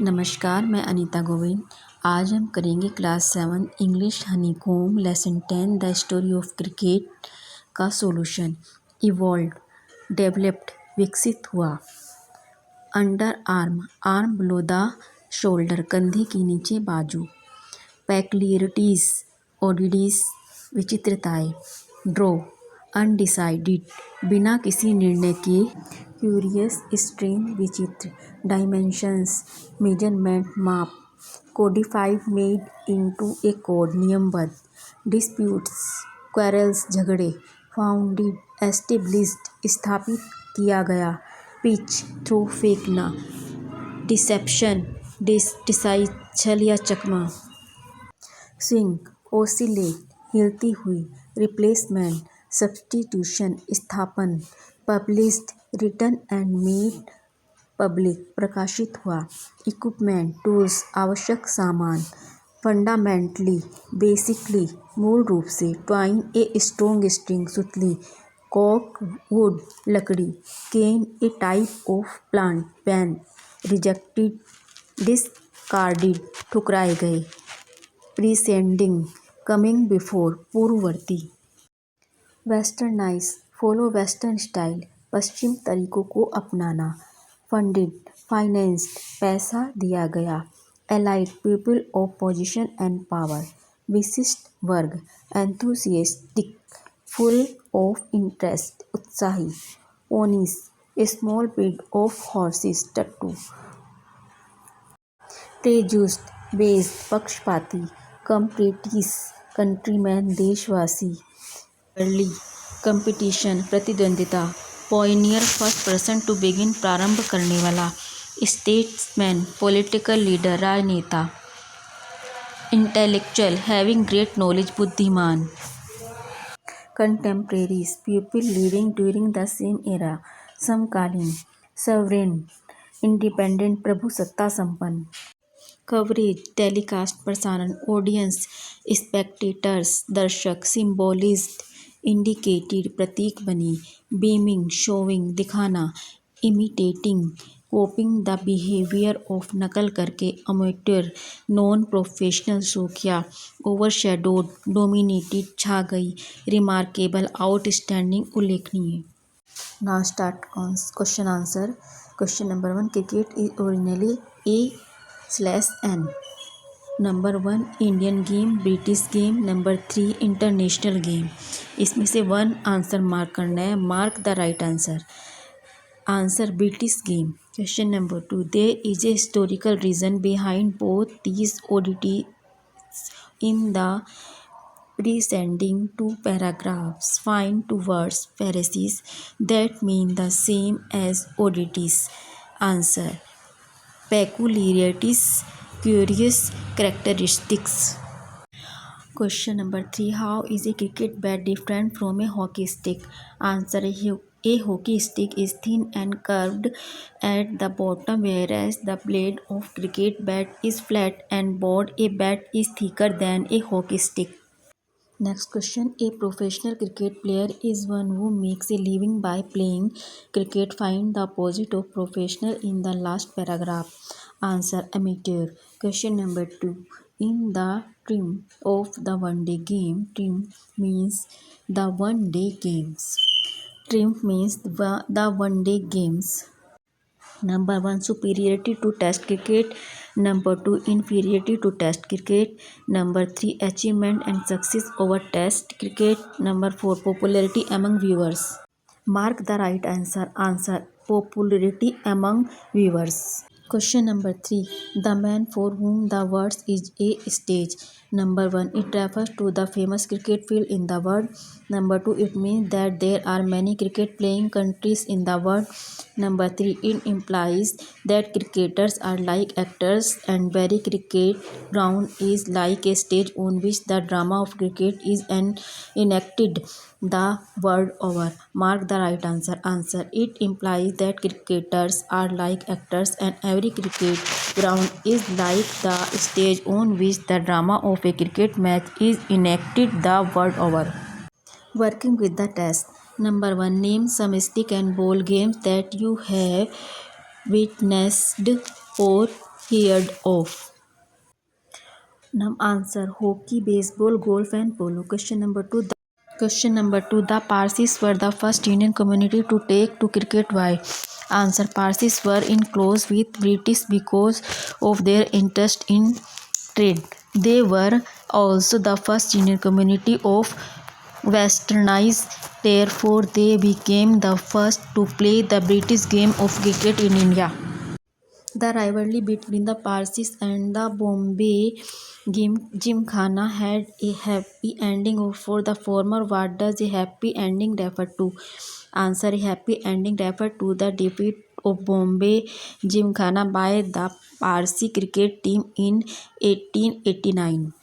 नमस्कार, मैं अनीता गोविंद। आज हम करेंगे class 7 English honeycomb lesson 10 the story of cricket का सॉल्यूशन। इवॉल्व डेवलप्ड विकसित हुआ। Under arm arm below the shoulder कंधे के नीचे बाजू। पेक्युलियरिटीज ओडिडीज विचित्रताएं। ड्रॉ अनडिसाइडेड बिना किसी निर्णय के। क्यूरियस स्ट्रेंज विचित्र। डायमेंशंस मेजरमेंट माप। Codified made into a code नियमबद्ध। डिस्प्यूट्स क्वेरल्स झगड़े। फाउंडेड एस्टेब्लिश्ड स्थापित किया गया। पिच थ्रो फेंकना। डिसेप्शन डिसाइड छल या चकमा। स्विंग ओसिलेट हिलती हुई। रिप्लेसमेंट सब्स्टिट्यूशन स्थापन। Published written and made public प्रकाशित हुआ। इक्विपमेंट टूल्स आवश्यक सामान। फंडामेंटली बेसिकली मूल रूप से। ट्वाइन ए स्ट्रॉन्ग स्ट्रिंग सुतली। कॉक वुड लकड़ी। Cane a type of plant पेन। रिजेक्टेड डिस्कार्डेड ठुकराए गए। प्रीसेंडिंग कमिंग बिफोर पूर्ववर्ती। वेस्टर्नाइज फॉलो वेस्टर्न स्टाइल पश्चिम तरीकों को अपनाना। फंडेड फाइनेंस्ड पैसा दिया गया। Allied people of position and power विशिष्ट वर्ग। एंथुसियास्टिक फुल ऑफ इंटरेस्ट उत्साही। Ponies small breed of horses टट्टू। प्रेजुडिस्ड बेस्ड पक्षपाती। कंप्रेटिस कंट्रीमैन देशवासी। अर्ली कंपटीशन प्रतिद्वंदिता। Pioneer first person to begin प्रारंभ करने वाला। स्टेट्समैन पॉलिटिकल लीडर राजनेता। इंटेलेक्चुअल हैविंग ग्रेट नॉलेज बुद्धिमान। कंटेम्परेरीज people living during the same era समकालीन। सवरेन इंडिपेंडेंट प्रभुसत्ता संपन्न। कवरेज टेलीकास्ट प्रसारण। ऑडियंस स्पेक्टेटर्स दर्शक। सिम्बोलिज्ड इंडिकेटेड प्रतीक बनी। बीमिंग शोविंग दिखाना। Imitating copying the behaviour of नकल करके। अमेट्योर नॉन प्रोफेशनल शौकिया। ओवरशैडोड डोमिनेटेड छा गई। रिमार्केबल आउटस्टैंडिंग उल्लेखनीय। Now start question answer. Question number 1 cricket is originally A/N। Number 1 Indian game British game. Number 3 international game. इसमें से 1 answer mark करना है। Mark the right answer. Answer British game. Question number 2 there is a historical reason behind both these oddities in the preceding 2 paragraphs. Find 2 words phrases that mean the same as oddities. Answer peculiarities, curious characteristics. Question number 3 how is a cricket bat different from a hockey stick? Answer a hockey stick is thin and curved at the bottom whereas the blade of cricket bat is flat and broad. A bat is thicker than a hockey stick. Next question. A professional cricket player is one who makes a living by playing cricket. Find the opposite of professional in the last paragraph. Answer amateur. Question number 2. In the trim of the one-day game, trim means the one-day games. Trim means the one-day games. Number 1 superiority to test cricket. Number 2 inferiority to test cricket. Number 3 achievement and success over test cricket. Number 4 popularity among viewers. Mark the right answer. Answer popularity among viewers. Question number 3 the man for whom the words is a stage. Number 1 it refers to the famous cricket field in the world. Number 2 it means that there are many cricket playing countries in the world. Number 3 it implies that cricketers are like actors and very cricket ground is like a stage on which the drama of cricket is enacted the world over. Mark the right answer. Answer it implies that cricketers are like actors and every cricket ground is like the stage on which the drama of a cricket match is enacted the world over. Working with the test. Number 1 name some stick and ball games that you have witnessed or heard of? Now answer: hockey, baseball, golf and polo. Question number 2. The Parsis were the first Indian community to take to cricket. Why? Answer: Parsis were in close with British because of their interest in trade. They were also the first Indian community of westernized, therefore they became the first to play the British game of cricket in India. The rivalry between the Parsis and the Bombay Gymkhana had a happy ending for the former. What does a happy ending refer to? Answer: a happy ending refer to the defeat of Bombay Gymkhana by the Parsi cricket team in 1889.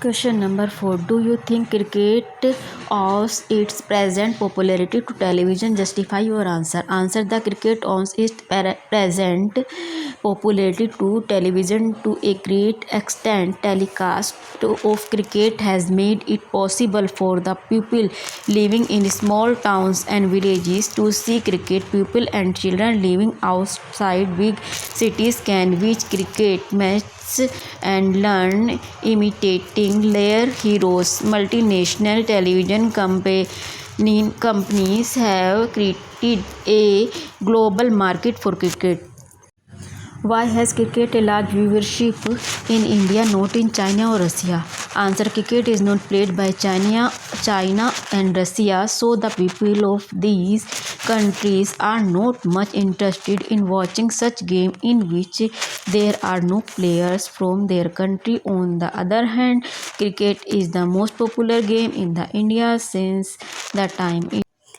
Question number 4. Do you think cricket owes its present popularity to television? Justify your answer. Answer: the cricket owes its present popularity to television to a great extent. Telecast of cricket has made it possible for the people living in small towns and villages to see cricket. People and children living outside big cities can watch cricket matches and learn imitating their heroes. Multinational television companies have created a global market for cricket. Why has cricket a large viewership in India, not in China or Russia? Answer: cricket is not played by China and Russia, so the people of these countries are not much interested in watching such game in which there are no players from their country. On the other hand, cricket is the most popular game in the India since the time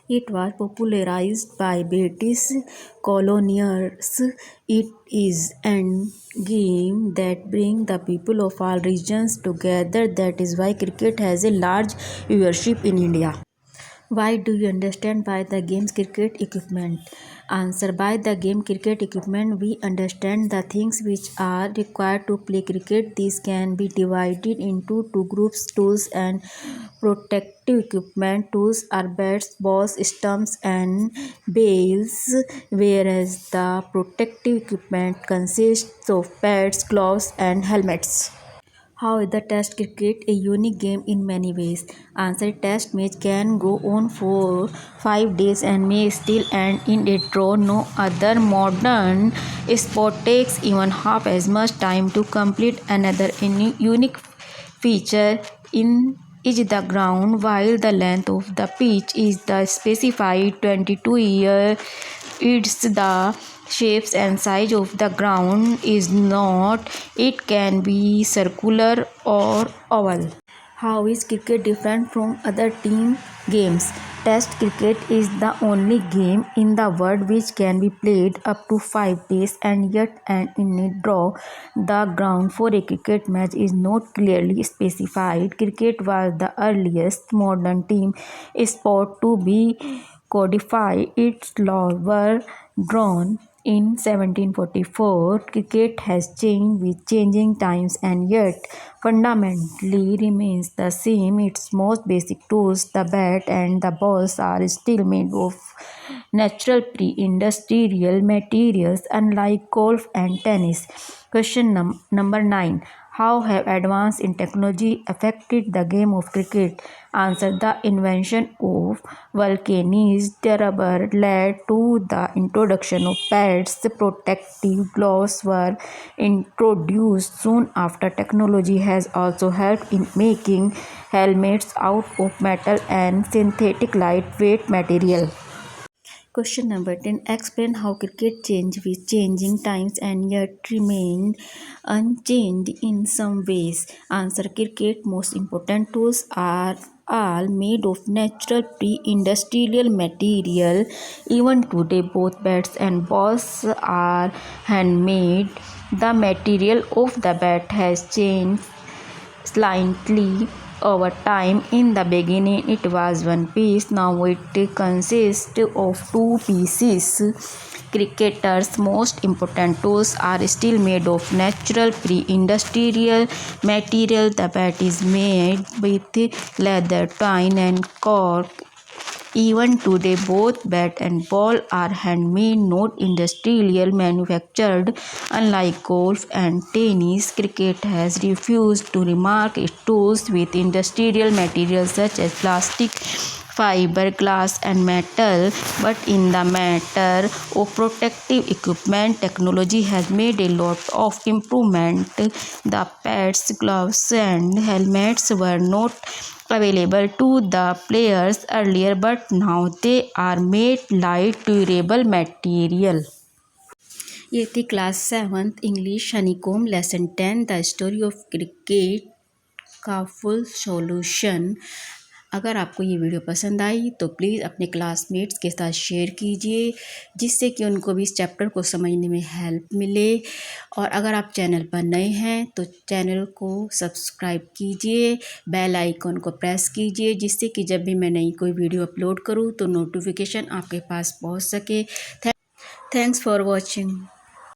it was popularized by British colonials. It is a game that brings the people of all regions together. That is why cricket has a large viewership in India. Why do you understand by the game's cricket equipment? Answer: by the game cricket equipment, we understand the things which are required to play cricket. These can be divided into two groups: tools and protective equipment. Tools are bats, balls, stumps and bails, whereas the protective equipment consists of pads, gloves and helmets. How is the Test cricket a unique game in many ways? Answer: Test match can go on for 5 days and may still end in a draw. No other modern sport takes even half as much time to complete. Another unique feature in is the ground. While the length of the pitch is the specified 22 year, it's the shapes and size of the ground is not. It can be circular or oval. How is cricket different from other team games? Test cricket is the only game in the world which can be played up to 5 days and yet end in a draw. The ground for a cricket match is not clearly specified. Cricket was the earliest modern team sport to be codified. Its laws were drawn in 1744. Cricket has changed with changing times and yet fundamentally remains the same. Its most basic tools, the bat and the balls, are still made of natural pre-industrial materials, unlike golf and tennis. Question number 9. How have advances in technology affected the game of cricket? Answer: the invention of vulcanized rubber led to the introduction of pads. Protective gloves were introduced soon after. Technology has also helped in making helmets out of metal and synthetic lightweight material. Question number 10. Explain how cricket changed with changing times and yet remained unchanged in some ways. Answer: cricket most important tools are all made of natural pre-industrial material. Even today, both bats and balls are handmade. The material of the bat has changed slightly over time. In the beginning, it was one piece. Now it consists of two pieces. Cricketers' most important tools are still made of natural pre-industrial material. The bat is made with leather, twine and cork. Even today, both bat and ball are handmade, not industrial manufactured. Unlike golf and tennis, cricket has refused to remark its tools with industrial materials such as plastic, fiber, glass and metal. But in the matter of protective equipment, technology has made a lot of improvement. The pads, gloves and helmets were not available to the players earlier, but now they are made light durable material. ये थी class 7th English honeycomb lesson 10 the story of cricket का full solution. अगर आपको ये video पसंद आई तो please अपने classmates के साथ शेयर कीजिए, जिससे कि उनको भी इस चैप्टर को समझने में हेल्प मिले। और अगर आप चैनल पर नए हैं तो चैनल को सब्सक्राइब कीजिए, बेल आइकन को प्रेस कीजिए, जिससे कि जब भी मैं नई कोई वीडियो अपलोड करूँ तो नोटिफिकेशन आपके पास पहुंच सके। Thanks for watching.